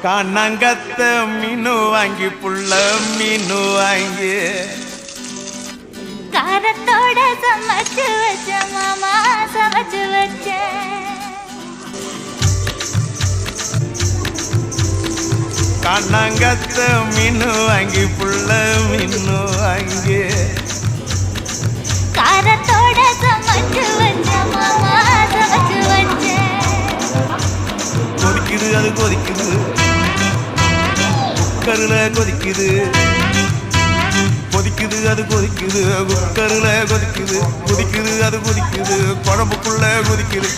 காணாங்கத்த மீனு வாங்கி புள்ள மீனு வாங்கி காரத்தோட சமைச்சு வச்ச மாமா சமைச்சு வச்ச காணாங்கத்த மீனு வாங்கி புள்ள மீனு வாங்கி காரத்தோட சமைச்சு வச்ச மாமா சமைச்சு வச்ச கொதிக்குது அது கொதிக்குது குக்கருல கொதிக்குது கொதிக்குது அது கொதிக்குது குக்கருல கொதிக்குது கொதிக்குது அது கொதிக்குது குழம்புக்குள்ள கொதிக்குது